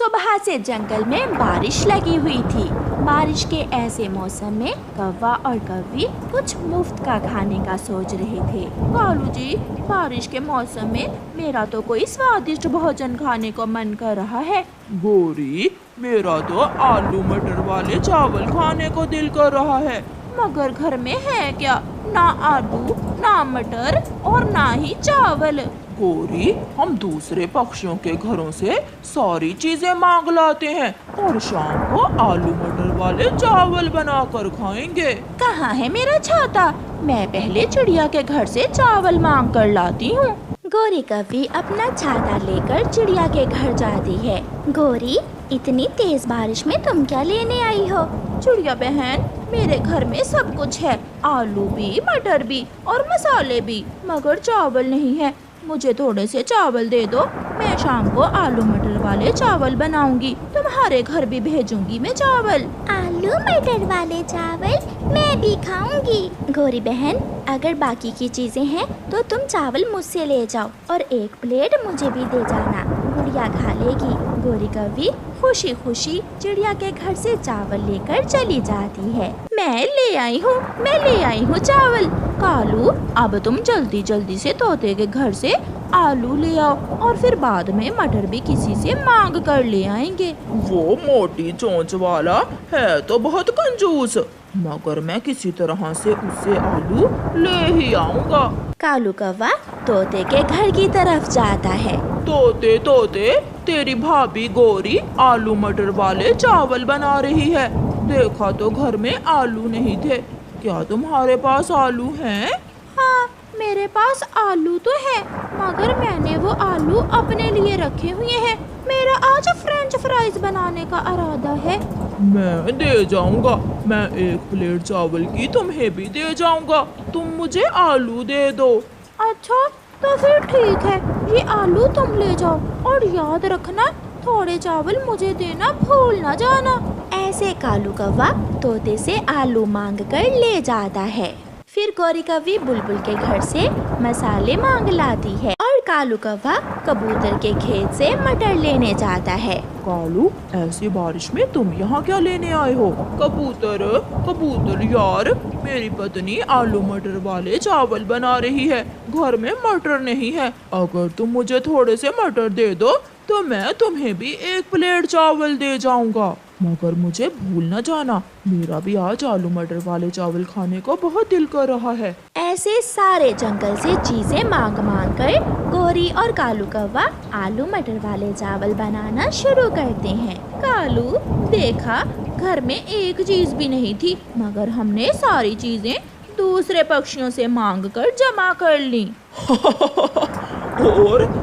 सुबह से जंगल में बारिश लगी हुई थी। बारिश के ऐसे मौसम में कौवा और कौवी कुछ मुफ्त का खाने का सोच रहे थे। कालू जी, बारिश के मौसम में मेरा तो कोई स्वादिष्ट भोजन खाने को मन कर रहा है। गोरी, मेरा तो आलू मटर वाले चावल खाने को दिल कर रहा है। मगर घर में है क्या? ना आलू, ना मटर और ना ही चावल। गोरी, हम दूसरे पक्षियों के घरों से सारी चीजें मांग लाते हैं और शाम को आलू मटर वाले चावल बनाकर खाएंगे। कहाँ है मेरा छाता? मैं पहले चिड़िया के घर से चावल मांग कर लाती हूँ। गोरी कौवी अपना छाता लेकर चिड़िया के घर जाती है। गोरी, इतनी तेज बारिश में तुम क्या लेने आई हो? चिड़िया बहन, मेरे घर में सब कुछ है, आलू भी, मटर भी और मसाले भी, मगर चावल नहीं है। मुझे थोड़े से चावल दे दो, मैं शाम को आलू मटर वाले चावल बनाऊंगी। तुम्हारे घर भी भेजूंगी मैं चावल। आलू मटर वाले चावल मैं भी खाऊंगी। गोरी बहन, अगर बाकी की चीजें हैं तो तुम चावल मुझसे ले जाओ और एक प्लेट मुझे भी दे जाना, गुड़िया खा लेगी। गोरी कौवी खुशी खुशी चिड़िया के घर से चावल लेकर चली जाती है। मैं ले आई हूँ चावल। कालू, अब तुम जल्दी जल्दी से तोते के घर से आलू ले आओ और फिर बाद में मटर भी किसी से मांग कर ले आएंगे। वो मोटी चोंच वाला है तो बहुत कंजूस, मगर मैं किसी तरह से उससे आलू ले ही आऊंगा। कालू कौवा तोते के घर की तरफ जाता है। तोते तोते, तेरी भाभी गोरी आलू मटर वाले चावल बना रही है। देखा तो घर में आलू नहीं थे, क्या तुम्हारे पास आलू हैं? हाँ, मेरे पास आलू तो है, मगर मैंने वो आलू अपने लिए रखे हुए हैं। मेरा आज फ्रेंच फ्राइज बनाने का इरादा है। मैं दे जाऊंगा, मैं एक प्लेट चावल की तुम्हें भी दे जाऊंगा, तुम मुझे आलू दे दो। अच्छा, तो फिर ठीक है, ये आलू तुम ले जाओ और याद रखना थोड़े चावल मुझे देना भूल न जाना। ऐसे कालू कौवा तोते से आलू मांग कर ले जाता है। फिर गोरी कौवी बुलबुल के घर से मसाले मांग लाती है और कालू कौवा कबूतर के खेत से मटर लेने जाता है। कालू, ऐसी बारिश में तुम यहाँ क्या लेने आए हो? कबूतर कबूतर यार, मेरी पत्नी आलू मटर वाले चावल बना रही है, घर में मटर नहीं है। अगर तुम मुझे थोड़े से मटर दे दो तो मैं तुम्हें भी एक प्लेट चावल दे जाऊंगा, मगर मुझे भूल न जाना, मेरा भी आज आलू मटर वाले चावल खाने को बहुत दिल कर रहा है। ऐसे सारे जंगल से चीजें मांग मांग कर गोरी और कालू कौवा आलू मटर वाले चावल बनाना शुरू करते हैं। कालू, देखा, घर में एक चीज भी नहीं थी, मगर हमने सारी चीजें दूसरे पक्षियों से मांग कर जमा कर ली।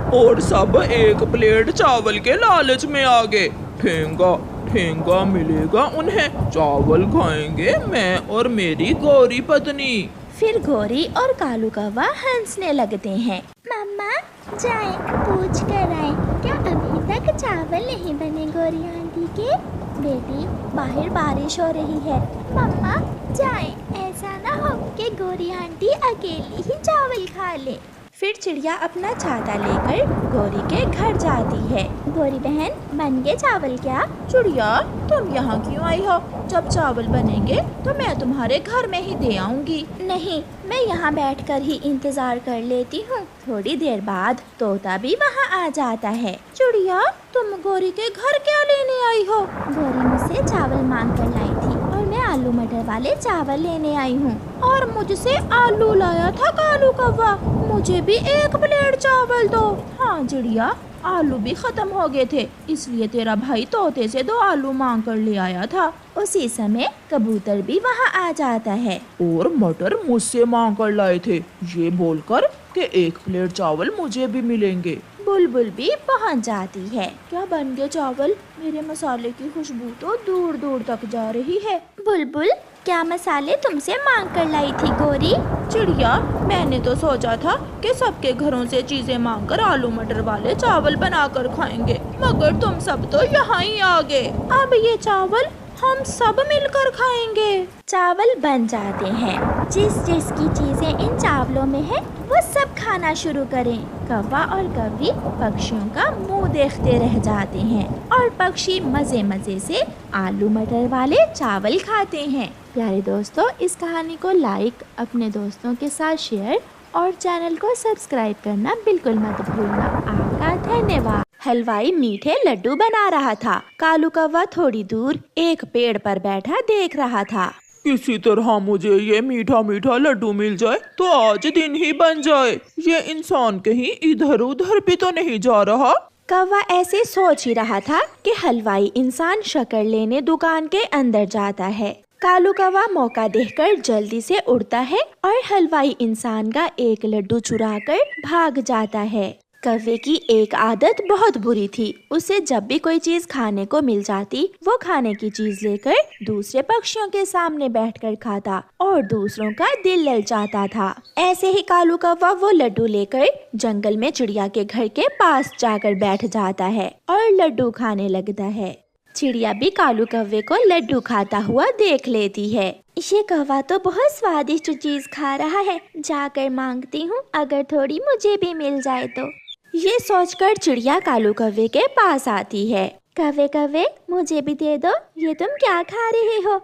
और सब एक प्लेट चावल के लालच में आ गए। ठेंगा ठेंगा मिलेगा उन्हें, चावल खाएंगे मैं और मेरी गोरी पत्नी। फिर गोरी और कालू कौवा हंसने लगते हैं। मम्मा, जाएं पूछ कर आए, क्या अभी तक चावल नहीं बने गोरी आंटी के? बेटी, बाहर बारिश हो रही है। मम्मा, जाएं, ऐसा ना हो कि गोरी आंटी अकेली ही चावल खा ले। फिर चिड़िया अपना छाता लेकर गोरी के घर जाती है। गोरी बहन, बन गए चावल क्या? चिड़िया, तुम यहाँ क्यों आई हो? जब चावल बनेंगे तो मैं तुम्हारे घर में ही दे आऊंगी। नहीं, मैं यहाँ बैठकर ही इंतजार कर लेती हूँ। थोड़ी देर बाद तोता भी वहाँ आ जाता है। चिड़िया, तुम गोरी के घर क्या लेने आई हो? गोरी मुझसे चावल मांग कर लाई थी और मैं आलू मटर वाले चावल लेने आई हूँ। और मुझसे आलू लाया था कालू कौवा, मुझे भी एक प्लेट चावल दो। हाँ चिड़िया, आलू भी खत्म हो गए थे, इसलिए तेरा भाई तोते से 2 आलू मांग कर ले आया था। उसी समय कबूतर भी वहाँ आ जाता है। और मटर मुझसे मांग कर लाए थे, ये बोलकर कि एक प्लेट चावल मुझे भी मिलेंगे। बुलबुल भी पहुँच जाती है। क्या बन गए चावल? मेरे मसाले की खुशबू तो दूर दूर तक जा रही है। बुलबुल, क्या मसाले तुमसे मांग कर लाई थी गोरी? चिड़िया, मैंने तो सोचा था कि सबके घरों से चीजें मांगकर आलू मटर वाले चावल बनाकर खाएंगे, मगर तुम सब तो यहाँ ही आ गए। अब ये चावल हम सब मिलकर खाएंगे। चावल बन जाते हैं जिस जिस की चीजें इन चावलों में है वो सब खाना शुरू करें। कौवा और कौवी पक्षियों का मुंह देखते रह जाते हैं और पक्षी मजे मजे से आलू मटर वाले चावल खाते हैं। प्यारे दोस्तों, इस कहानी को लाइक, अपने दोस्तों के साथ शेयर और चैनल को सब्सक्राइब करना बिल्कुल मत भूलना। आपका धन्यवाद। हलवाई मीठे लड्डू बना रहा था। कालू कौवा थोड़ी दूर एक पेड़ पर बैठा देख रहा था। किसी तरह मुझे ये मीठा मीठा लड्डू मिल जाए तो आज दिन ही बन जाए। ये इंसान कहीं इधर उधर भी तो नहीं जा रहा। कौवा ऐसे सोच ही रहा था कि हलवाई इंसान शक्कर लेने दुकान के अंदर जाता है। कालू कौवा मौका देखकर जल्दी से उड़ता है और हलवाई इंसान का एक लड्डू चुराकर भाग जाता है। कौवे की एक आदत बहुत बुरी थी। उसे जब भी कोई चीज खाने को मिल जाती वो खाने की चीज लेकर दूसरे पक्षियों के सामने बैठकर खाता और दूसरों का दिल ललचाता था। ऐसे ही कालू कौवा वो लड्डू लेकर जंगल में चिड़िया के घर के पास जाकर बैठ जाता है और लड्डू खाने लगता है। चिड़िया भी कालू कौवे को लड्डू खाता हुआ देख लेती है। ये कौवा तो बहुत स्वादिष्ट चीज खा रहा है, जाकर मांगती हूँ अगर थोड़ी मुझे भी मिल जाए तो। ये सोचकर चिड़िया कालू कौवे के पास आती है। कौवे कौवे मुझे भी दे दो, ये तुम क्या खा रहे हो?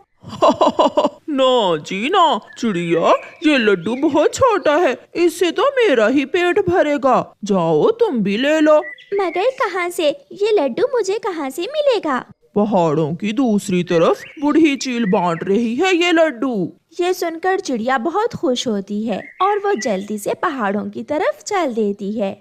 ना जी ना चिड़िया, ये लड्डू बहुत छोटा है, इससे तो मेरा ही पेट भरेगा। जाओ तुम भी ले लो। मगर कहाँ से? ये लड्डू मुझे कहाँ से मिलेगा? पहाड़ों की दूसरी तरफ बूढ़ी चील बांट रही है ये लड्डू। ये सुनकर चिड़िया बहुत खुश होती है और वो जल्दी से पहाड़ों की तरफ चल देती है।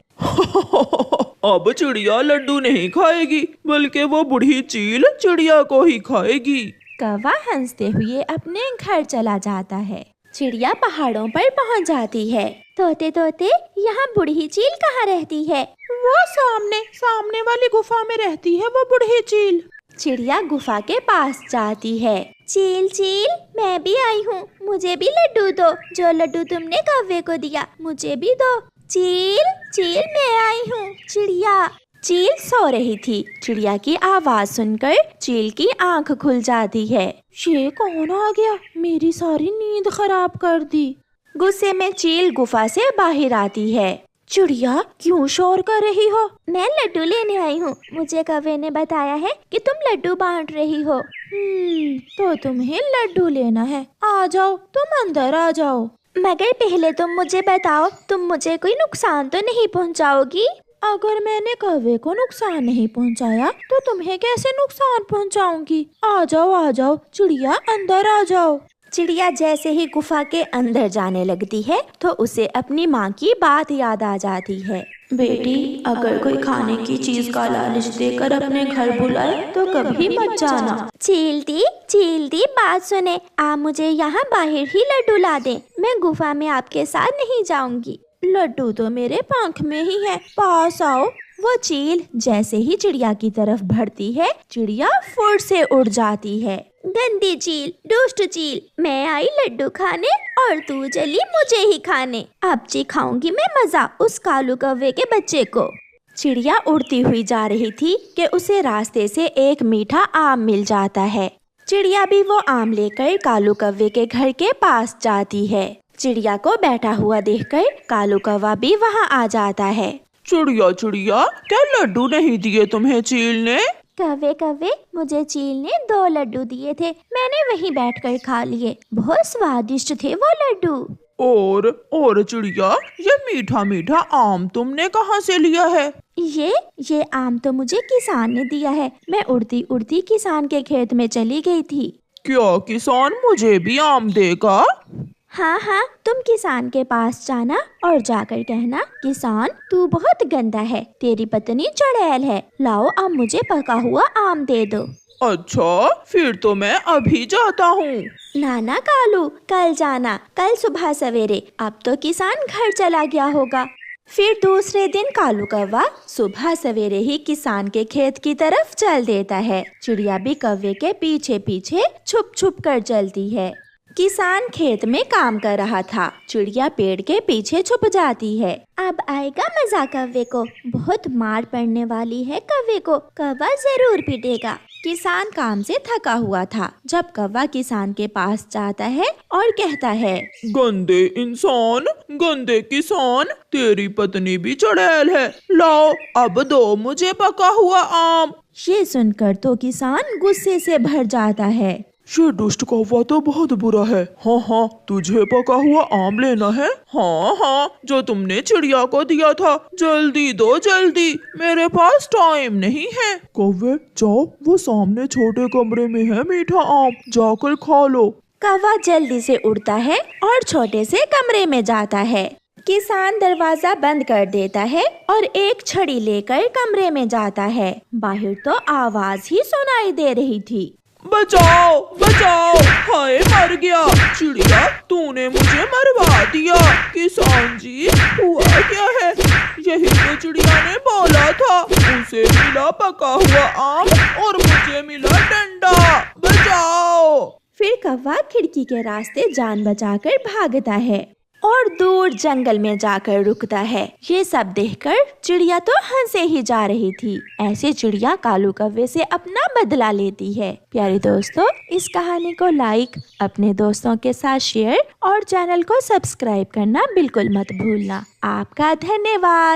अब चिड़िया लड्डू नहीं खाएगी बल्कि वो बूढ़ी चील चिड़िया को ही खाएगी। कौवा हंसते हुए अपने घर चला जाता है। चिड़िया पहाड़ों पर पहुंच जाती है। तोते तोते, यहाँ बूढ़ी चील कहाँ रहती है? वो सामने वाली गुफा में रहती है वो बूढ़ी चील। चिड़िया गुफा के पास जाती है। चील चील, मैं भी आई हूँ, मुझे भी लड्डू दो। जो लड्डू तुमने कौवे को दिया मुझे भी दो। चील चील, मैं आई हूँ। चिड़िया। चील सो रही थी। चिड़िया की आवाज सुनकर चील की आंख खुल जाती है। ये कौन आ गया? मेरी सारी नींद खराब कर दी। गुस्से में चील गुफा से बाहर आती है। चिड़िया, क्यों शोर कर रही हो? मैं लड्डू लेने आई हूँ। मुझे कौवे ने बताया है कि तुम लड्डू बांट रही हो। तो तुम्हें लड्डू लेना है? आ जाओ, तुम अंदर आ जाओ। मगर पहले तुम मुझे बताओ, तुम मुझे कोई नुकसान तो नहीं पहुँचाओगी? अगर मैंने कौवे को नुकसान नहीं पहुँचाया तो तुम्हें कैसे नुकसान पहुँचाऊंगी? आ जाओ चिड़िया, अंदर आ जाओ। चिड़िया जैसे ही गुफा के अंदर जाने लगती है तो उसे अपनी माँ की बात याद आ जाती है। बेटी, अगर कोई खाने की चीज का लालच देकर अपने घर बुलाए तो कभी मत जाना। चील दी बात सुने, आप मुझे यहाँ बाहर ही लड्डू ला दें। मैं गुफा में आपके साथ नहीं जाऊंगी। लड्डू तो मेरे पंख में ही है, पास आओ। वो चील जैसे ही चिड़िया की तरफ बढ़ती है, चिड़िया फुर्र से उड़ जाती है। गंदी चील, दुष्ट चील, मैं आई लड्डू खाने और तू चली मुझे ही खाने। अब खाऊंगी मैं मजा उस कालू कौवे के बच्चे को। चिड़िया उड़ती हुई जा रही थी कि उसे रास्ते से एक मीठा आम मिल जाता है। चिड़िया भी वो आम लेकर कालू कौवे के घर के पास जाती है। चिड़िया को बैठा हुआ देखकर कालू कौवा भी वहाँ आ जाता है। चिड़िया, क्या लड्डू नहीं दिए तुम्हें चील ने? कौवे, मुझे चील ने 2 लड्डू दिए थे, मैंने वहीं बैठकर खा लिए। बहुत स्वादिष्ट थे वो लड्डू। और चिड़िया, ये मीठा मीठा आम तुमने कहाँ से लिया है? ये आम तो मुझे किसान ने दिया है। मैं उड़ती उड़ती किसान के खेत में चली गई थी। क्या किसान मुझे भी आम देगा? हाँ, तुम किसान के पास जाना और जाकर कहना, किसान तू बहुत गंदा है, तेरी पत्नी चुड़ैल है, लाओ अब मुझे पका हुआ आम दे दो। अच्छा, फिर तो मैं अभी जाता हूँ। ना कालू, कल जाना, कल सुबह सवेरे। अब तो किसान घर चला गया होगा। फिर दूसरे दिन कालू कौवा सुबह सवेरे ही किसान के खेत की तरफ चल देता है। चिड़िया भी कौवे के पीछे पीछे छुप छुप कर चलती है। किसान खेत में काम कर रहा था। चिड़िया पेड़ के पीछे छुप जाती है। अब आएगा मजा कौवे को, बहुत मार पड़ने वाली है कौवे को, कौवा जरूर पीटेगा। किसान काम से थका हुआ था जब कौवा किसान के पास जाता है और कहता है, गंदे इंसान, गंदे किसान, तेरी पत्नी भी चुड़ैल है। लाओ अब दो मुझे पका हुआ आम। ये सुनकर तो किसान गुस्से से भर जाता है। ये दुष्ट कौवा तो बहुत बुरा है। हाँ हाँ, तुझे पका हुआ आम लेना है? हाँ हाँ, जो तुमने चिड़िया को दिया था। जल्दी दो जल्दी, मेरे पास टाइम नहीं है। कौवे जाओ, वो सामने छोटे कमरे में है मीठा आम, जाकर खा लो। कौवा जल्दी से उड़ता है और छोटे से कमरे में जाता है। किसान दरवाजा बंद कर देता है और एक छड़ी लेकर कमरे में जाता है। बाहर तो आवाज ही सुनाई दे रही थी, बचाओ बचाओ, हाय मर गया। चिड़िया, तूने मुझे मरवा दिया। किसान जी, हुआ क्या है? यही तो चिड़िया ने बोला था। उसे मिला पका हुआ आम और मुझे मिला डंडा। बचाओ। फिर कौवा खिड़की के रास्ते जान बचाकर भागता है और दूर जंगल में जाकर रुकता है। ये सब देखकर चिड़िया तो हंसे ही जा रही थी। ऐसे चिड़िया कालू कौवे से अपना बदला लेती है। प्यारे दोस्तों, इस कहानी को लाइक, अपने दोस्तों के साथ शेयर और चैनल को सब्सक्राइब करना बिल्कुल मत भूलना। आपका धन्यवाद।